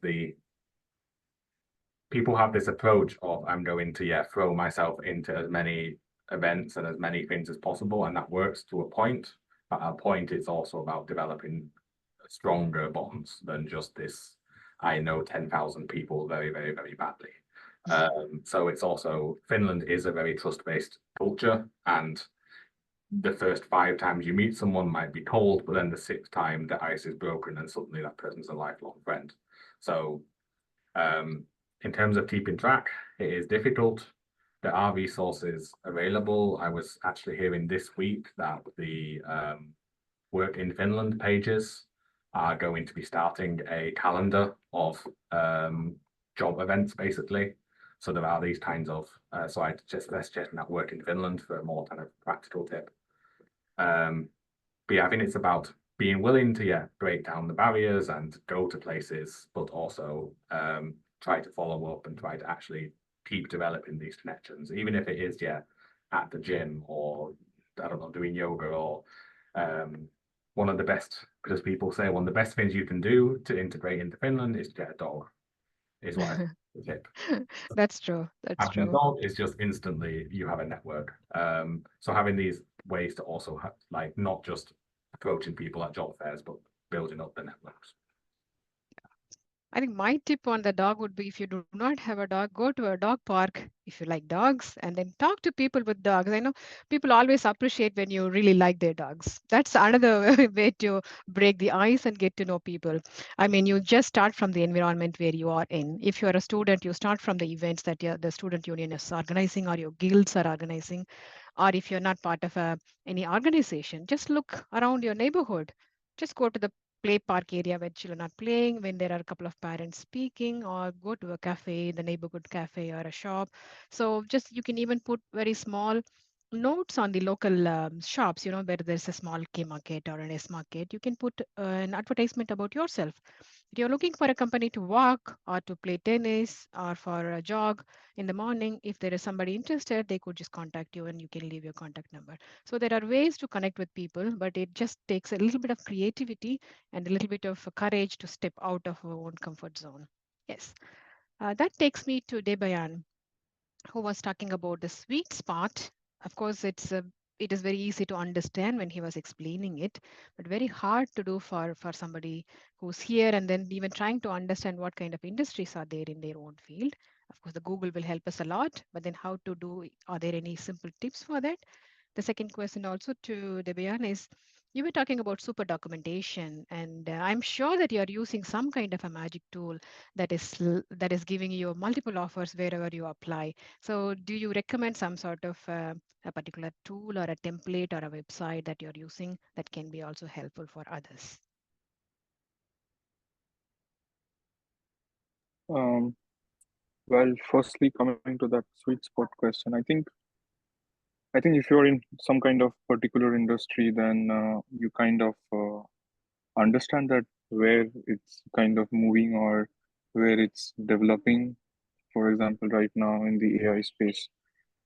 people have this approach of I'm going to throw myself into as many events and as many things as possible, and that works to a point. But at a point, it's also about developing stronger bonds than just this. I know 10,000 people very, very, very badly. So it's also, Finland is a very trust-based culture, and the first 5 times you meet someone might be cold, but then the 6th time the ice is broken and suddenly that person's a lifelong friend. So in terms of keeping track, it is difficult. There are resources available. I was actually hearing this week that the Work in Finland pages are going to be starting a calendar of job events, basically. So there are these kinds of, so I just suggesting that Work in Finland for a more kind of practical tip. But yeah, I think it's about being willing to break down the barriers and go to places, but also try to follow up and try to actually keep developing these connections, even if it is at the gym or I don't know, doing yoga or one of the best, because people say one of the best things you can do to integrate into Finland is to get a dog, is what I tip. That's true. That's Having a true. dog is just instantly you have a network. So having these ways to also have, like, not just approaching people at job fairs, but building up the networks. I think my tip on the dog would be if you do not have a dog, go to a dog park if you like dogs and then talk to people with dogs. I know people always appreciate when you really like their dogs. That's another way to break the ice and get to know people. I mean, you just start from the environment where you are in. If you're a student, you start from the events that the student union is organizing or your guilds are organizing. Or if you're not part of any organization, just look around your neighborhood. Just go to the play park area where children are playing, when there are a couple of parents speaking, or go to a cafe, the neighborhood cafe or a shop. So just you can even put very small notes on the local shops, where there's a small K market or an S market. You can put an advertisement about yourself. If you're looking for a company to walk or to play tennis or for a jog in the morning, if there is somebody interested, they could just contact you and you can leave your contact number. So there are ways to connect with people, but it just takes a little bit of creativity and a little bit of courage to step out of our own comfort zone. Yes, that takes me to Debayan, who was talking about the sweet spot. Of course, it is very easy to understand when he was explaining it, but very hard to do for somebody who's here and then even trying to understand what kind of industries are there in their own field. Of course, the Google will help us a lot, but then how to do, are there any simple tips for that? The second question also to Debayan is, you were talking about super documentation, and I'm sure that you're using some kind of a magic tool that is giving you multiple offers wherever you apply. So do you recommend some sort of a particular tool or a template or a website that you're using that can be also helpful for others? Well, firstly, coming to that sweet spot question, I think if you're in some kind of particular industry, then you kind of understand that where it's kind of moving or where it's developing. For example, right now in the AI space,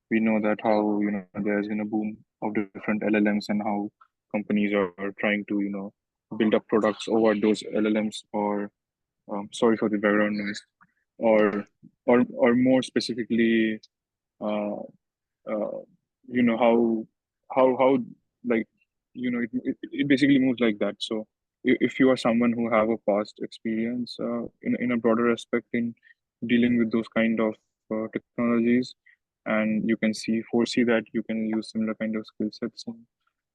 we know that how there's been a boom of different LLMs and how companies are trying to build up products over those LLMs. Or sorry for the background noise. Or or more specifically, uh, uh, how like it basically moves like that. So if you are someone who have a past experience in a broader aspect in dealing with those kind of technologies, and you can foresee that you can use similar kind of skill sets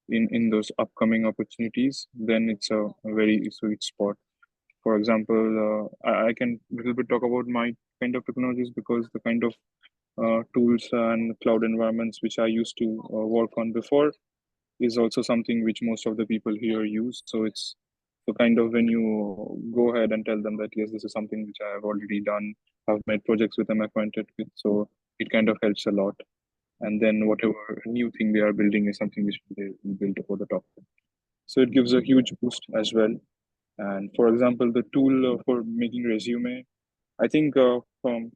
in those upcoming opportunities, then it's a very sweet spot. For example, I can little bit talk about my kind of technologies, because the kind of tools and cloud environments which I used to work on before is also something which most of the people here use. So it's so kind of when you go ahead and tell them that yes, this is something which I have already done, I've made projects with, I'm acquainted with, so it kind of helps a lot. And then whatever new thing they are building is something which they will build over the top. So it gives a huge boost as well. And for example, the tool for making resume, I think from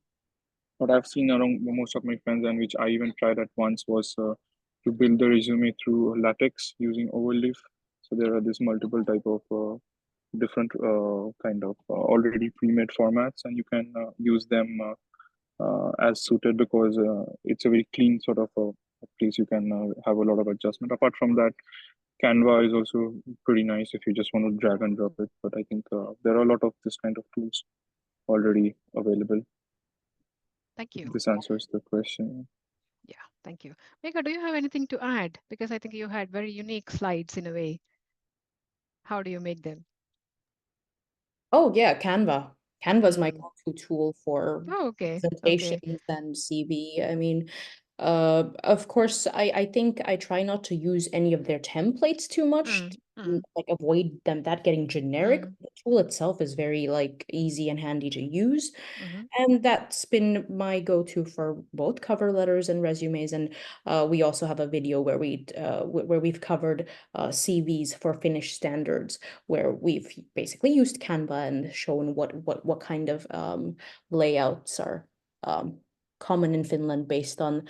what I've seen around most of my friends, and which I even tried at once, was to build the resume through LaTeX using Overleaf. So there are this multiple type of different kind of already pre-made formats, and you can use them as suited, because it's a very clean sort of place. You can have a lot of adjustment. Apart from that, Canva is also pretty nice if you just want to drag and drop it. But I think there are a lot of this kind of tools already available. Thank you. This answers the question. Yeah, thank you. Megha, do you have anything to add? Because I think you had very unique slides in a way. How do you make them? Oh yeah, Canva. Canva is my Mm. go-to tool for Oh, okay. presentations and CV. I mean, of course, I think I try not to use any of their templates too much to like avoid that getting generic. Mm. The tool itself is very like easy and handy to use. Mhm. And that's been my go-to for both cover letters and resumes. And we also have a video where we've covered CVs for Finnish standards, where we've basically used Canva and shown what kind of layouts are common in Finland based on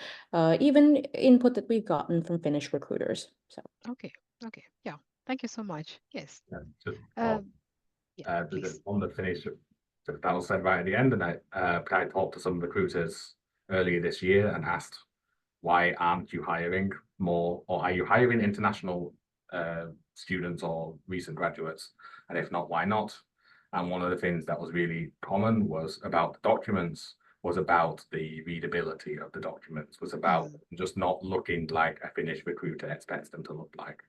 even input that we've gotten from Finnish recruiters. So Okay. Okay. Yeah. Thank you so much. Yes. Yeah, just Yeah, please. on the finish, that was said right at the end, and I talked to some recruiters earlier this year and asked, why aren't you hiring more, or are you hiring international students or recent graduates? And if not, why not? And one of the things that was really common was about the documents, was about the readability of the documents, was about just not looking like a Finnish recruiter expects them to look like.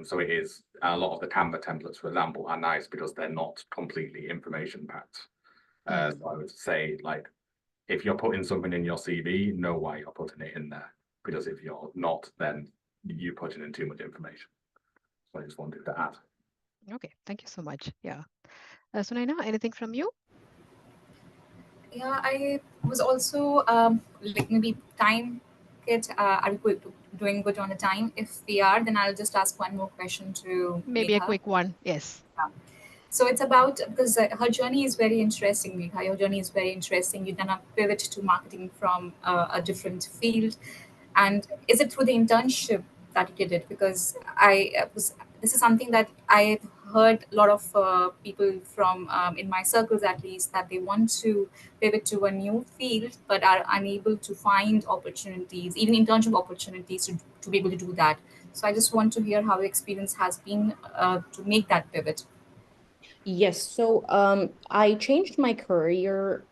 So it is, a lot of the Canva templates, for example, are nice because they're not completely information packed. So I would say, like, if you're putting something in your CV, know why you're putting it in there. Because if you're not, then you're putting in too much information. So I just wanted to add. Okay. Thank you so much. Yeah. Sunaina, anything from you? Yeah, I was also like maybe time Kit, are we doing good on the time? If we are, then I'll just ask one more question to Maybe a Megha. quick one. Yes. So it's about, because her journey is very interesting, Megha. Your journey is very interesting. You've done a pivot to marketing from a different field. And is it through the internship that you did it? Because this is something that I've heard a lot of people from in my circles at least, that they want to pivot to a new field but are unable to find opportunities, even internship opportunities, to be able to do that. So I just want to hear how the experience has been to make that pivot. yes, so I changed my career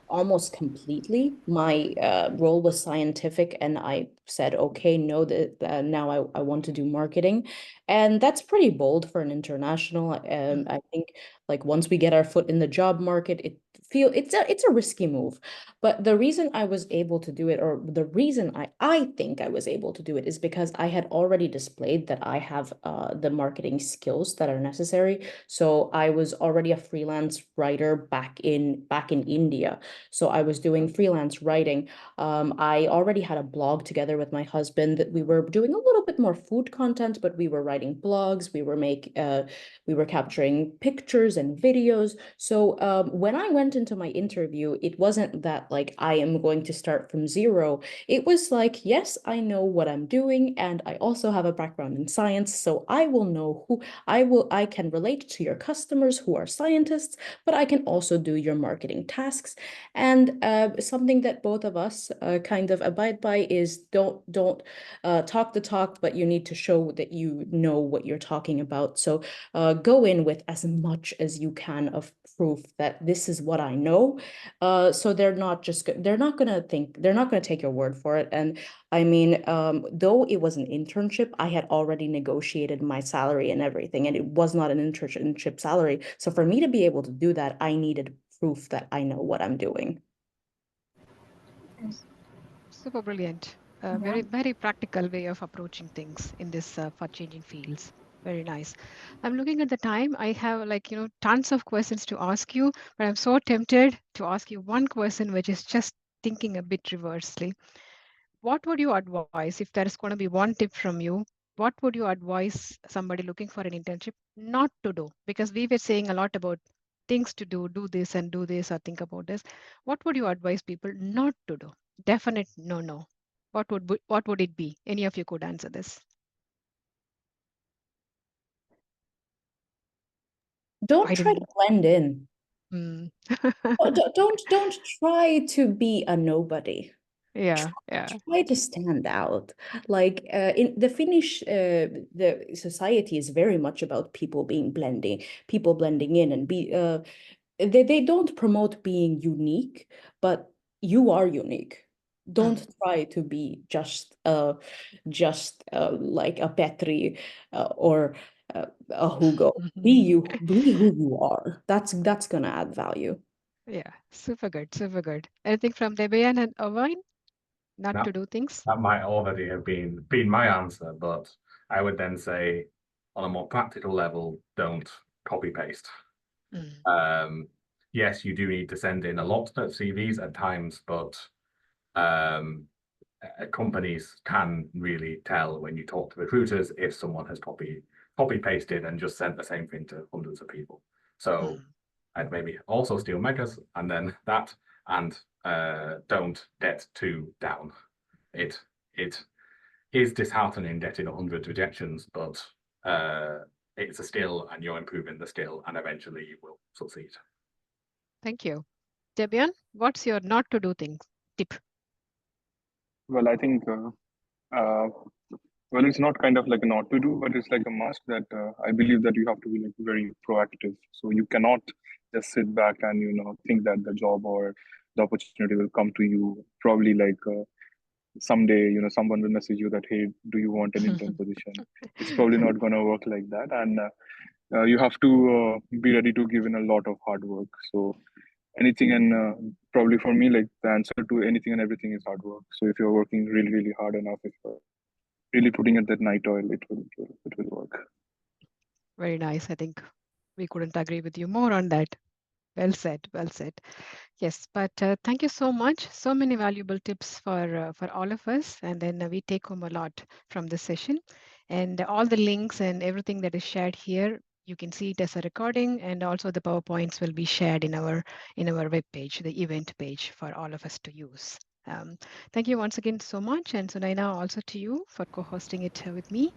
almost completely. My role was scientific, and I said, okay, no, that now I want to do marketing. And that's pretty bold for an international. I think like once we get our foot in the job market, it's a risky move. But the reason I was able to do it, or the reason I think I was able to do it, is because I had already displayed that I have the marketing skills that are necessary. So I was already a freelance writer back in India. So I was doing freelance writing. I already had a blog together with my husband that we were doing a little bit more food content, but we were writing blogs. We were capturing pictures and videos. So when I went into my interview, it wasn't that like I am going to start from zero. It was like, yes, I know what I'm doing, and I also have a background in science, so I will know who I can relate to your customers who are scientists, but I can also do your marketing tasks. And something that both of us kind of abide by is don't talk the talk, but you need to show that you know what you're talking about. So go in with as much as you can of proof that this is what I know. So they're not gonna take your word for it. And I mean, though it was an internship, I had already negotiated my salary and everything, and it was not an internship salary. So for me to be able to do that, I needed proof that I know what I'm doing. Super brilliant. Yeah. Very practical way of approaching things in this for changing fields. Very nice. I'm looking at the time. I have tons of questions to ask you, but I'm so tempted to ask you one question, which is just thinking a bit reversely. What would you advise if there is going to be one tip from you? What would you advise somebody looking for an internship not to do? Because we were saying a lot about things to do this and do this, or think about this. What would you advise people not to do? Definite no. What would it be? Any of you could answer this. Don't I try didn't. to blend in. Mm. Don't try to be a nobody. Yeah. Try to stand out. Like in the Finnish, the society is very much about people blending in, and they don't promote being unique, but you are unique. Don't try to be just like a Petri or a Hugo. Be who you are. That's gonna add value. Yeah, super good, super good. Anything from Debayan and Owain? Not That, to do things? that might already have been my answer, but I would then say, on a more practical level, don't copy paste. Yes, you do need to send in a lot of CVs at times, but companies can really tell when you talk to recruiters if someone has copy pasted and just sent the same thing to hundreds of people. So I'd maybe also steal megas and then that, and don't get too down. It is disheartening getting 100 rejections, but it's a skill and you're improving the skill and eventually you will succeed. Thank you. Debian, what's your not to do thing tip? Well, I think well, it's not kind of like a not to do, but it's like a must that I believe that you have to be like very proactive. So you cannot just sit back and think that the job or the opportunity will come to you. Probably like someday someone will message you that, hey, do you want an intern position? It's probably not going to work like that, and you have to be ready to give in a lot of hard work. So anything and probably for me, like the answer to anything and everything is hard work. So if you're working really, really hard enough, if you're really putting in that night oil, it will work. Very nice. I think we couldn't agree with you more on that. Well said, well said. Yes, but thank you so much. So many valuable tips for all of us, and then we take home a lot from this session. And all the links and everything that is shared here, you can see it as a recording, and also the PowerPoints will be shared in our web page, the event page for all of us to use. Thank you once again so much, and Sunaina, also to you for co-hosting it with me.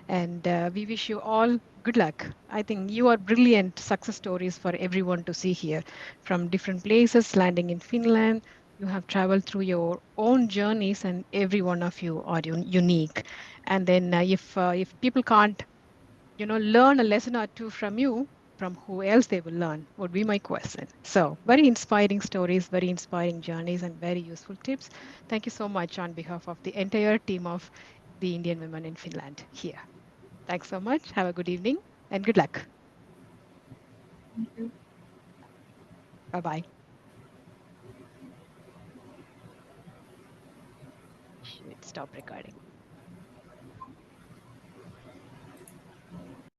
And we wish you all good luck. I think you are brilliant success stories for everyone to see here from different places, landing in Finland. You have traveled through your own journeys, and every one of you are unique. And then if people can't, learn a lesson or two from you, from who else they will learn, would be my question. So very inspiring stories, very inspiring journeys, and very useful tips. Thank you so much on behalf of the entire team of the Indian women in Finland here. Thanks so much. Have a good evening and good luck. Thank you. Bye-bye. Should stop recording.